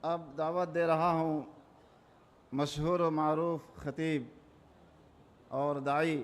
اب دعوت دے رہا ہوں مشہور و معروف خطیب اور داعی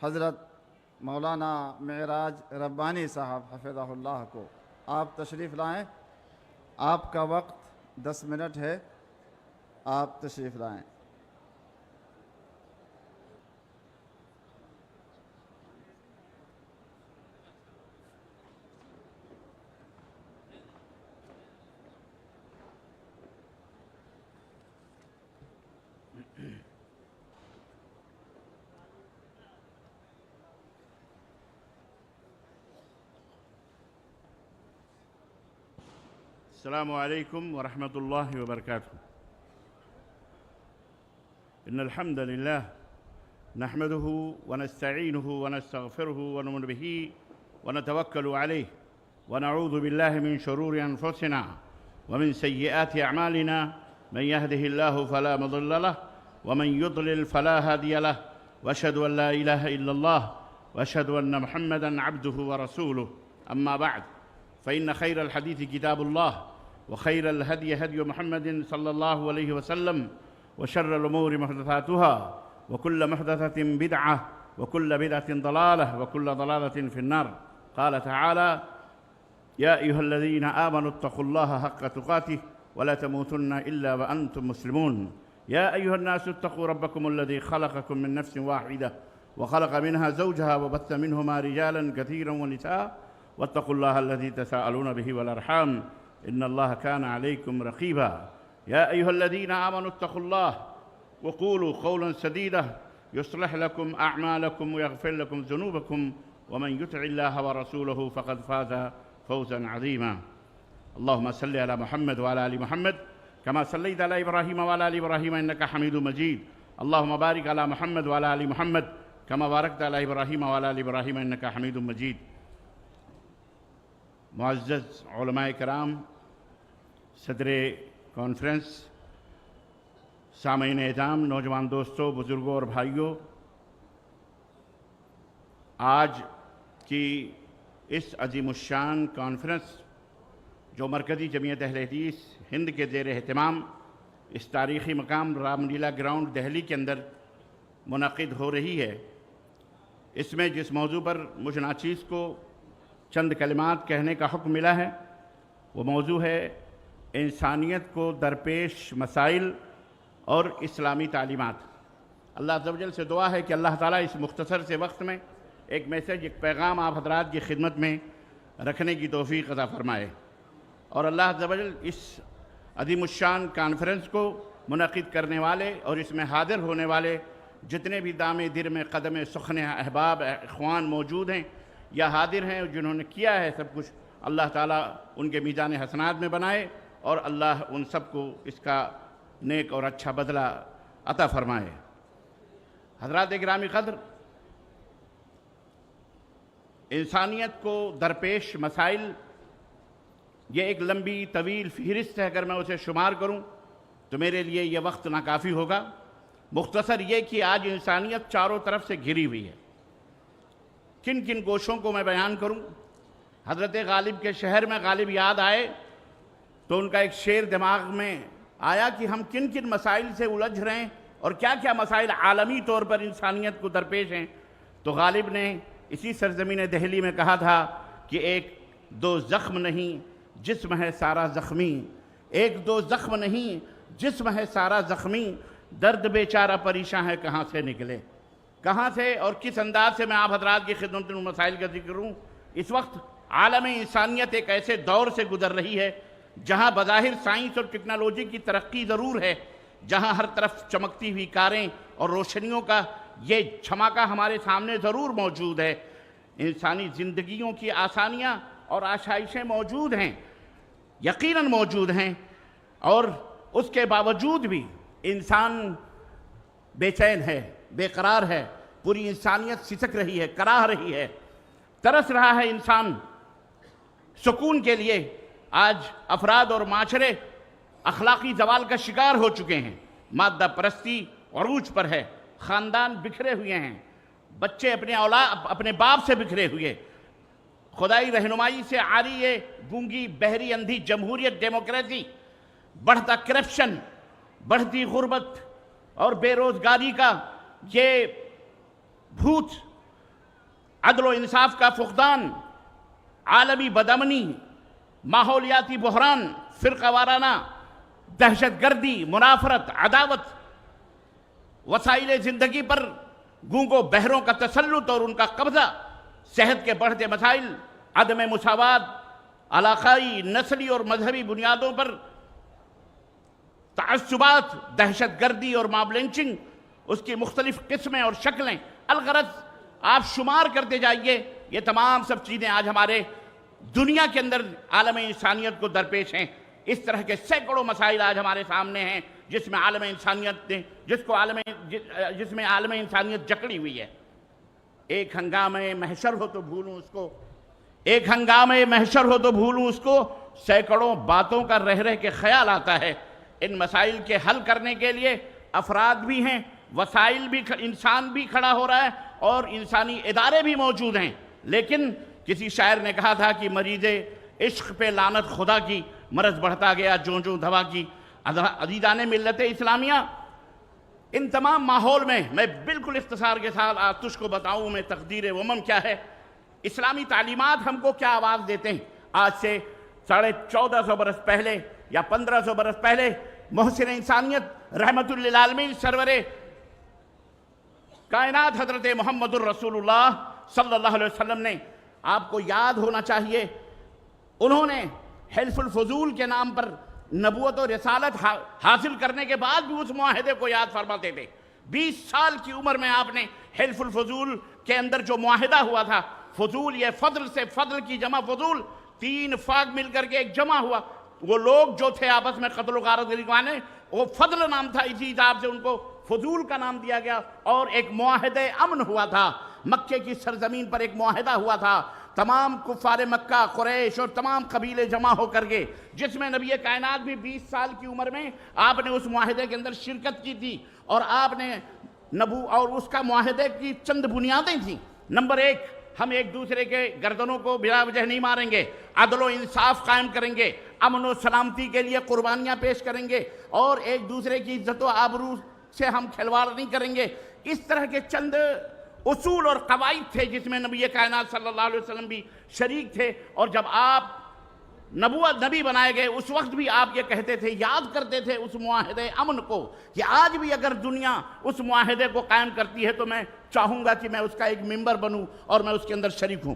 حضرت مولانا معراج ربانی صاحب حفظہ اللہ کو۔ آپ تشریف لائیں، آپ کا وقت 10 منٹ ہے، آپ تشریف لائیں۔ السلام عليكم ورحمة الله وبركاته. إن الحمد لله نحمده ونستعينه ونستغفره ونؤمن به ونتوكل عليه ونعوذ بالله من شرور أنفسنا ومن سيئات أعمالنا. من يهده الله فلا مضل له ومن يضلل فلا هادي له، وأشهد أن لا إله إلا الله وأشهد أن محمدًا عبده ورسوله. أما بعد، فإن خير الحديث كتاب الله، وخير الهدي هدي محمد صلى الله عليه وسلم، وشر الأمور محدثاتها، وكل محدثة بدعة، وكل بدعة ضلالة، وكل ضلالة في النار. قال تعالى: يا أيها الذين آمنوا اتقوا الله حق تقاته ولا تموتن إلا وأنتم مسلمون. يا أيها الناس اتقوا ربكم الذي خلقكم من نفس واحدة وخلق منها زوجها وبث منهما رجالا كثيرا ونساء، واتقوا الله الذي تساءلون به والأرحام إن الله كان عليكم رقيبا. يا أيها الذين آمنوا اتقوا الله وقولوا قولا سديدا يصلح لكم أعمالكم ويغفر لكم ذنوبكم، ومن يطع الله ورسوله فقد فاز فوزا عظيما. اللهم صل على محمد وعلى آل محمد كما صليت على إبراهيم وعلى آل إبراهيم إنك حميد مجيد. اللهم بارك على محمد وعلى آل محمد كما باركت على إبراهيم وعلى آل إبراهيم إنك حميد مجيد. معزز علماء کرام، صدر کانفرنس، سامعین اعظام، نوجوان دوستوں، بزرگوں اور بھائیوں، آج کی اس عظیم الشان کانفرنس جو مرکزی جمعیت اہل حدیث ہند کے زیر اہتمام اس تاریخی مقام رام لیلا گراؤنڈ دہلی کے اندر منعقد ہو رہی ہے، اس میں جس موضوع پر مجھ ناچیز کو چند کلمات کہنے کا حکم ملا ہے وہ موضوع ہے انسانیت کو درپیش مسائل اور اسلامی تعلیمات۔ اللہ عز و جل سے دعا ہے کہ اللہ تعالیٰ اس مختصر سے وقت میں ایک میسیج، ایک پیغام آپ حضرات کی خدمت میں رکھنے کی توفیق عطا فرمائے، اور اللہ عز و جل اس عظیم الشان کانفرنس کو منعقد کرنے والے اور اس میں حاضر ہونے والے جتنے بھی دام درم قدم سخن احباب اخوان موجود ہیں یا حاضر ہیں جنہوں نے کیا ہے سب کچھ، اللہ تعالیٰ ان کے میزان حسنات میں بنائے اور اللہ ان سب کو اس کا نیک اور اچھا بدلہ عطا فرمائے۔ حضرات گرامی قدر، انسانیت کو درپیش مسائل، یہ ایک لمبی طویل فہرست ہے، اگر میں اسے شمار کروں تو میرے لیے یہ وقت ناکافی ہوگا۔ مختصر یہ کہ آج انسانیت چاروں طرف سے گھری ہوئی ہے۔ کن کن گوشوں کو میں بیان کروں؟ حضرت غالب کے شہر میں غالب یاد آئے تو ان کا ایک شعر دماغ میں آیا کہ ہم کن کن مسائل سے الجھ رہے ہیں اور کیا کیا مسائل عالمی طور پر انسانیت کو درپیش ہیں۔ تو غالب نے اسی سرزمین دہلی میں کہا تھا کہ ایک دو زخم نہیں جسم ہے سارا زخمی، ایک دو زخم نہیں جسم ہے سارا زخمی، درد بیچارہ پریشاں ہے کہاں سے نکلے۔ کہاں سے اور کس انداز سے میں آپ حضرات کی خدمت میں مسائل کا ذکر کروں؟ اس وقت عالم انسانیت ایک ایسے دور سے گزر رہی ہے جہاں بظاہر سائنس اور ٹیکنالوجی کی ترقی ضرور ہے، جہاں ہر طرف چمکتی ہوئی کاریں اور روشنیوں کا یہ چھماکہ ہمارے سامنے ضرور موجود ہے، انسانی زندگیوں کی آسانیاں اور آسائشیں موجود ہیں، یقیناً موجود ہیں، اور اس کے باوجود بھی انسان بے چین ہے، بے قرار ہے، پوری انسانیت سسک رہی ہے، کراہ رہی ہے، ترس رہا ہے انسان سکون کے لیے۔ آج افراد اور معاشرے اخلاقی زوال کا شکار ہو چکے ہیں، مادہ پرستی عروج پر ہے، خاندان بکھرے ہوئے ہیں، بچے اپنے باپ سے بکھرے ہوئے، خدائی رہنمائی سے عاری یہ گونگی بہری اندھی جمہوریت ڈیموکریسی بڑھتا کرپشن، بڑھتی غربت اور بے روزگاری کا یہ بھوت، عدل و انصاف کا فقدان، عالمی بدامنی، ماحولیاتی بحران، فرقہ وارانہ دہشت گردی، منافرت، عداوت، وسائل زندگی پر گونگوں بہروں کا تسلط اور ان کا قبضہ، صحت کے بڑھتے مسائل، عدم مساوات، علاقائی، نسلی اور مذہبی بنیادوں پر تعصبات، دہشت گردی اور ماب لنچنگ، اس کی مختلف قسمیں اور شکلیں، الغرض آپ شمار کرتے جائیے، یہ تمام سب چیزیں آج ہمارے دنیا کے اندر عالم انسانیت کو درپیش ہیں۔ اس طرح کے سینکڑوں مسائل آج ہمارے سامنے ہیں جس میں عالم انسانیت نے جس میں عالم انسانیت جکڑی ہوئی ہے۔ ایک ہنگامے محشر ہو تو بھولوں اس کو، ایک ہنگامے محشر ہو تو بھولوں اس کو، سینکڑوں باتوں کا رہ رہ کے خیال آتا ہے۔ ان مسائل کے حل کرنے کے لیے افراد بھی ہیں، وسائل بھی، انسان بھی کھڑا ہو رہا ہے اور انسانی ادارے بھی موجود ہیں، لیکن کسی شاعر نے کہا تھا کہ مریض عشق پہ لعنت خدا کی، مرض بڑھتا گیا جوں جوں دوا کی۔ عزیزان ملت اسلامیہ، ان تمام ماحول میں میں بالکل اختصار کے ساتھ آج تجھ کو بتاؤں میں تقدیر امم کیا ہے، اسلامی تعلیمات ہم کو کیا آواز دیتے ہیں۔ آج سے 1450 برس پہلے یا 1500 برس پہلے محسن انسانیت رحمت للعالمین سرور کائنات حضرت محمد الرسول اللہ صلی اللہ علیہ وسلم نے، آپ کو یاد ہونا چاہیے، انہوں نے حلف الفضول کے نام پر نبوت و رسالت حاصل کرنے کے بعد بھی اس معاہدے کو یاد فرماتے تھے۔ 20 سال کی عمر میں آپ نے حلف الفضول کے اندر جو معاہدہ ہوا تھا، فضول یہ فضل سے، فضل کی جمع فضول، 3 فاق مل کر کے ایک جمع ہوا، وہ لوگ جو تھے آپس میں قتل و غارت گریوانے، وہ فضل نام تھا، اسی حساب سے ان کو فضول کا نام دیا گیا، اور ایک معاہدہ امن ہوا تھا، مکے کی سرزمین پر ایک معاہدہ ہوا تھا، تمام کفار مکہ، قریش اور تمام قبیلے جمع ہو کر کے، جس میں نبی کائنات بھی 20 سال کی عمر میں آپ نے اس معاہدے کے اندر شرکت کی تھی، اور آپ نے اور اس کا معاہدے کی چند بنیادیں تھیں۔ نمبر 1، ہم ایک دوسرے کے گردنوں کو بلا وجہ نہیں ماریں گے، عدل و انصاف قائم کریں گے، امن و سلامتی کے لیے قربانیاں پیش کریں گے، اور ایک دوسرے کی عزت و آبرو سے ہم کھلواڑ نہیں کریں گے۔ اس طرح کے چند اصول اور قواعد تھے جس میں نبی کائنات صلی اللہ علیہ وسلم بھی شریک تھے، اور جب آپ نبی بنائے گئے اس وقت بھی آپ یہ کہتے تھے، یاد کرتے تھے اس معاہدے امن کو، کہ آج بھی اگر دنیا اس معاہدے کو قائم کرتی ہے تو میں چاہوں گا کہ میں اس کا ایک ممبر بنوں اور میں اس کے اندر شریک ہوں۔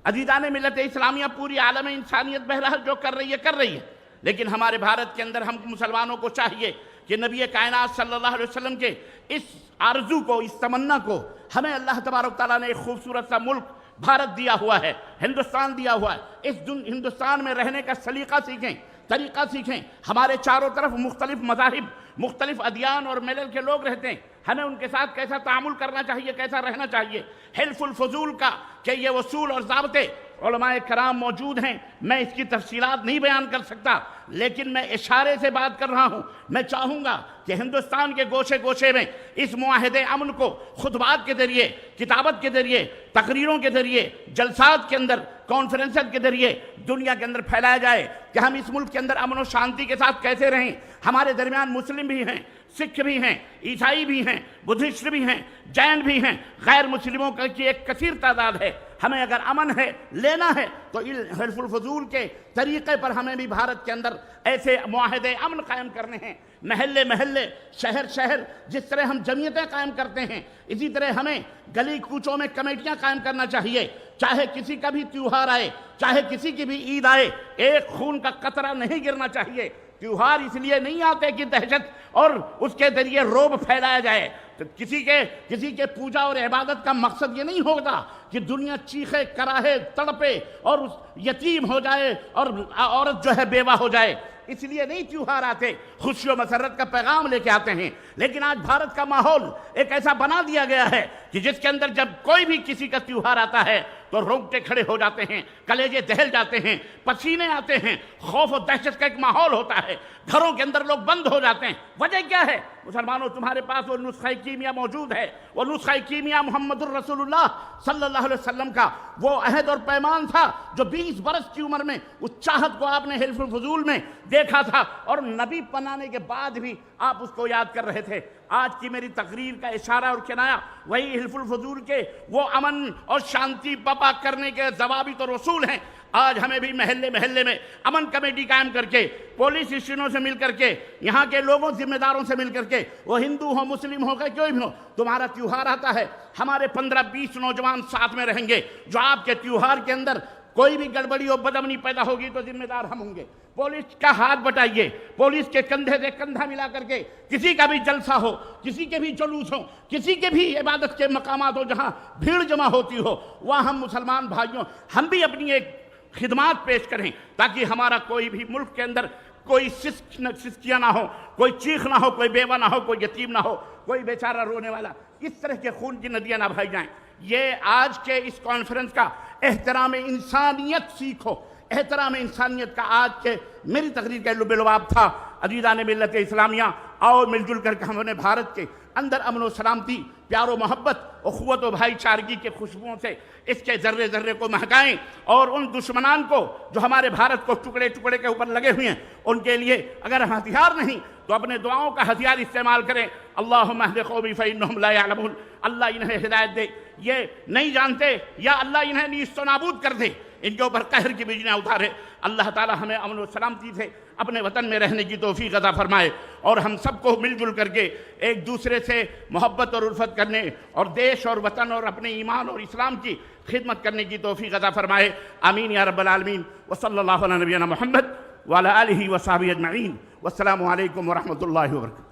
عزیزان ملت اسلامیہ، پوری عالم انسانیت بہرحال جو کر رہی ہے، لیکن ہمارے بھارت کے اندر ہم مسلمانوں کو چاہیے کہ نبی کائنات صلی اللہ علیہ وسلم کے اس آرزو کو، اس تمنا کو، ہمیں اللہ تبارک تعالیٰ نے ایک خوبصورت سا ملک بھارت دیا ہوا ہے، ہندوستان دیا ہوا ہے، اس ہندوستان میں رہنے کا سلیقہ سیکھیں، طریقہ سیکھیں۔ ہمارے چاروں طرف مختلف مذاہب، مختلف ادیان اور ملل کے لوگ رہتے ہیں، ہمیں ان کے ساتھ کیسا تعامل کرنا چاہیے، کیسا رہنا چاہیے۔ حلف الفضول کا کہ یہ اصول اور ضابطے، علماء کرام موجود ہیں، میں اس کی تفصیلات نہیں بیان کر سکتا، لیکن میں اشارے سے بات کر رہا ہوں۔ میں چاہوں گا کہ ہندوستان کے گوشے گوشے میں اس معاہدے امن کو خطبات کے ذریعے، کتابت کے ذریعے، تقریروں کے ذریعے، جلسات کے اندر، کانفرنسز کے ذریعے دنیا کے اندر پھیلایا جائے کہ ہم اس ملک کے اندر امن و شانتی کے ساتھ کیسے رہیں۔ ہمارے درمیان مسلم بھی ہیں، سکھ بھی ہیں، عیسائی بھی ہیں، بدھسٹ بھی ہیں، جین بھی ہیں، غیر مسلموں کی ایک کثیر تعداد ہے۔ ہمیں اگر امن ہے، لینا ہے، تو حلف الفضول کے طریقے پر ہمیں بھی بھارت کے اندر ایسے معاہدے امن قائم کرنے ہیں۔ محلے محلے، شہر شہر، جس طرح ہم جمعیتیں قائم کرتے ہیں، اسی طرح ہمیں گلی کوچوں میں کمیٹیاں قائم کرنا چاہیے۔ چاہے کسی کا بھی تیوہار آئے، چاہے کسی کی بھی عید آئے، ایک خون کا قطرہ نہیں گرنا چاہیے۔ تیوہار اس لیے نہیں آتے کہ دہشت اور اس کے ذریعے رعب پھیلایا جائے، تو کسی کے پوجا اور عبادت کا مقصد یہ نہیں ہوتا کہ دنیا چیخے، کراہے، تڑپے اور یتیم ہو جائے اور عورت جو ہے بیوہ ہو جائے۔ اس لیے نہیں تیوہار آتے، خوشی و مسرت کا پیغام لے کے آتے ہیں۔ لیکن آج بھارت کا ماحول ایک ایسا بنا دیا گیا ہے کہ جس کے اندر جب کوئی بھی کسی کا تیوہار آتا ہے، تو رونگٹے کھڑے ہو جاتے ہیں، کلیجے دہل جاتے ہیں، پسینے آتے ہیں، خوف و دہشت کا ایک ماحول ہوتا ہے، گھروں کے اندر لوگ بند ہو جاتے ہیں۔ وجہ کیا ہے؟ مسلمانوں، تمہارے پاس وہ نسخہ کیمیا موجود ہے، وہ نسخہ کیمیا محمد الرسول اللہ صلی اللہ علیہ وسلم کا وہ عہد اور پیمان تھا جو 20 برس کی عمر میں اس چاہت کو آپ نے حلف الفضول میں دیکھا تھا، اور نبی بنانے کے بعد بھی آپ اس کو یاد کر رہے تھے۔ آج کی میری تقریر کا اشارہ اور کنایا وہی حلف الفضول کے وہ امن اور شانتی برپا کرنے کے ضوابط اور اصول ہیں۔ آج ہمیں بھی محلے محلے میں امن کمیٹی قائم کر کے، پولیس اسٹیشنوں سے مل کر کے، یہاں کے لوگوں ذمہ داروں سے مل کر کے، وہ ہندو ہو مسلم ہو کہ کوئی بھی ہو، تمہارا تیوہار آتا ہے، ہمارے 15-20 نوجوان ساتھ میں رہیں گے، جو آپ کے تیوہار کے اندر کوئی بھی گڑبڑی اور بدامنی پیدا ہوگی تو ذمہ دار ہم ہوں گے۔ پولیس کا ہاتھ بٹائیے، پولیس کے کندھے سے کندھا ملا کر کے، کسی کا بھی جلسہ ہو، کسی کے بھی جلوس ہو، کسی کے بھی عبادت کے مقامات ہو جہاں بھیڑ جمع ہوتی ہو، وہاں ہم مسلمان بھائیوں ہم بھی اپنی ایک خدمات پیش کریں، تاکہ ہمارا کوئی بھی ملک کے اندر کوئی سسکیاں نہ ہو، کوئی چیخ نہ ہو، کوئی بیوہ نہ ہو، کوئی یتیم نہ ہو، کوئی بیچارہ رونے والا، اس طرح کے خون کی ندیاں نہ بہائی جائیں۔ یہ آج کے اس کانفرنس کا احترام انسانیت سیکھو، احترام انسانیت کا آج کے میری تقریر کا لب لباب تھا۔ عزیزان ملت اسلامیہ، آؤ مل جل کر کے ہم نے بھارت کے اندر امن و سلامتی، پیار و محبت، اخوت و بھائی چارگی کے خوشبوؤں سے اس کے ذرے ذرے کو مہکائیں، اور ان دشمنان کو جو ہمارے بھارت کو ٹکڑے ٹکڑے کے اوپر لگے ہوئے ہیں، ان کے لیے اگر ہتھیار نہیں تو اپنے دعاؤں کا ہتھیار استعمال کریں۔ اللہم اہد قومی فإنہم لا یعلمون، اللہ انہیں ہدایت دے، یہ نہیں جانتے، یا اللہ انہیں نیست و نابود کر دے، ان کے اوپر قہر کی بجلیاں اتارے۔ اللہ تعالی ہمیں امن و سلامتی سے اپنے وطن میں رہنے کی توفیق عطا فرمائے، اور ہم سب کو مل جل کر کے ایک دوسرے سے محبت اور الفت کرنے، اور دیش اور وطن اور اپنے ایمان اور اسلام کی خدمت کرنے کی توفیق عطا فرمائے۔ آمین یا رب العالمین، وصلی اللہ علی نبینا محمد وعلی آلہ وصحبہ اجمعین، والسلام علیکم ورحمۃ اللہ وبرکاتہ۔